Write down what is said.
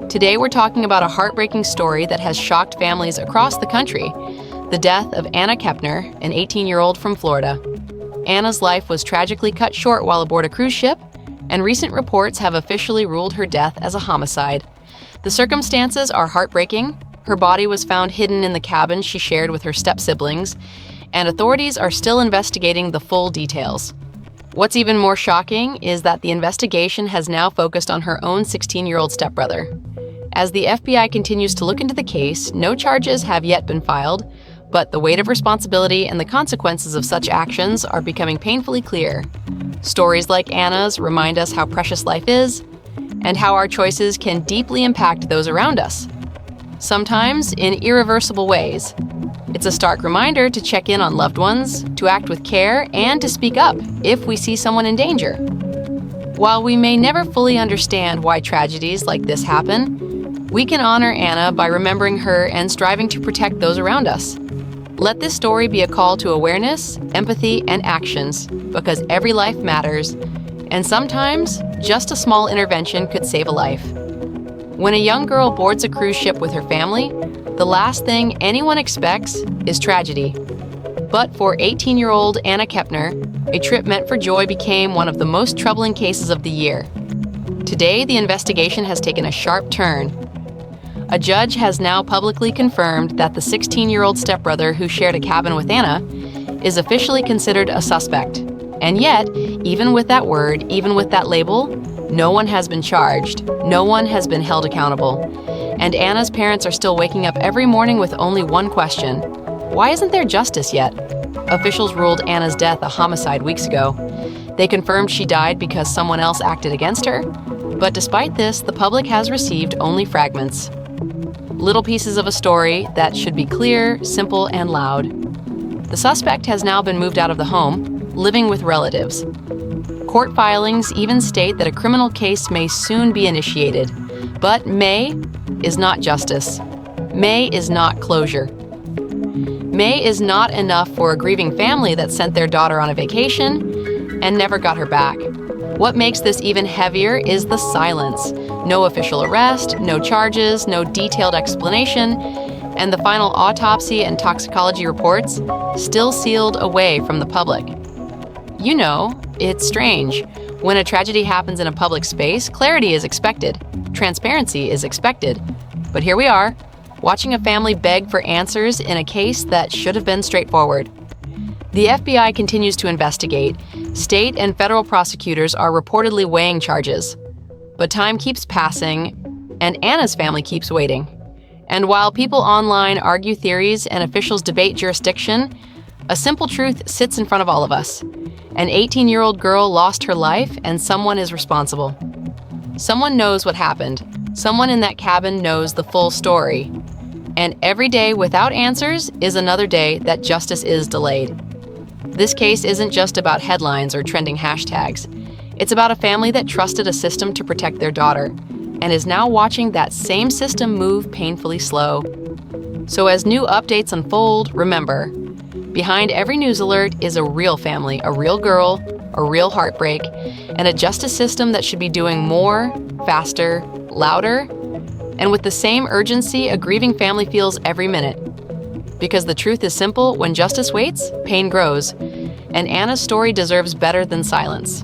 Today we're talking about a heartbreaking story that has shocked families across the country, the death of Anna Kepner, an 18-year-old from Florida. Anna's life was tragically cut short while aboard a cruise ship, and recent reports have officially ruled her death as a homicide. The circumstances are heartbreaking. Her body was found hidden in the cabin she shared with her step-siblings, and authorities are still investigating the full details. What's even more shocking is that the investigation has now focused on her own 16-year-old stepbrother. As the FBI continues to look into the case, no charges have yet been filed, but the weight of responsibility and the consequences of such actions are becoming painfully clear. Stories like Anna's remind us how precious life is and how our choices can deeply impact those around us, sometimes in irreversible ways. It's a stark reminder to check in on loved ones, to act with care, and to speak up if we see someone in danger. While we may never fully understand why tragedies like this happen, we can honor Anna by remembering her and striving to protect those around us. Let this story be a call to awareness, empathy, and actions, because every life matters, and sometimes just a small intervention could save a life. When a young girl boards a cruise ship with her family, the last thing anyone expects is tragedy. But for 18-year-old Anna Kepner, a trip meant for joy became one of the most troubling cases of the year. Today, the investigation has taken a sharp turn. A judge has now publicly confirmed that the 16-year-old stepbrother who shared a cabin with Anna is officially considered a suspect. And yet, even with that word, even with that label, no one has been charged. No one has been held accountable. And Anna's parents are still waking up every morning with only one question: why isn't there justice yet? Officials ruled Anna's death a homicide weeks ago. They confirmed she died because someone else acted against her. But despite this, the public has received only fragments. Little pieces of a story that should be clear, simple, and loud. The suspect has now been moved out of the home, living with relatives. Court filings even state that a criminal case may soon be initiated. But may is not justice. May is not closure. May is not enough for a grieving family that sent their daughter on a vacation and never got her back. What makes this even heavier is the silence. No official arrest, no charges, no detailed explanation, and the final autopsy and toxicology reports still sealed away from the public. You know, it's strange. When a tragedy happens in a public space, clarity is expected. Transparency is expected. But here we are, watching a family beg for answers in a case that should have been straightforward. The FBI continues to investigate. State and federal prosecutors are reportedly weighing charges. But time keeps passing, and Anna's family keeps waiting. And while people online argue theories and officials debate jurisdiction, a simple truth sits in front of all of us. An 18-year-old girl lost her life, and someone is responsible. Someone knows what happened. Someone in that cabin knows the full story. And every day without answers is another day that justice is delayed. This case isn't just about headlines or trending hashtags. It's about a family that trusted a system to protect their daughter and is now watching that same system move painfully slow. So as new updates unfold, remember, behind every news alert is a real family, a real girl, a real heartbreak, and a justice system that should be doing more, faster, louder, and with the same urgency a grieving family feels every minute. Because the truth is simple: when justice waits, pain grows, and Anna's story deserves better than silence.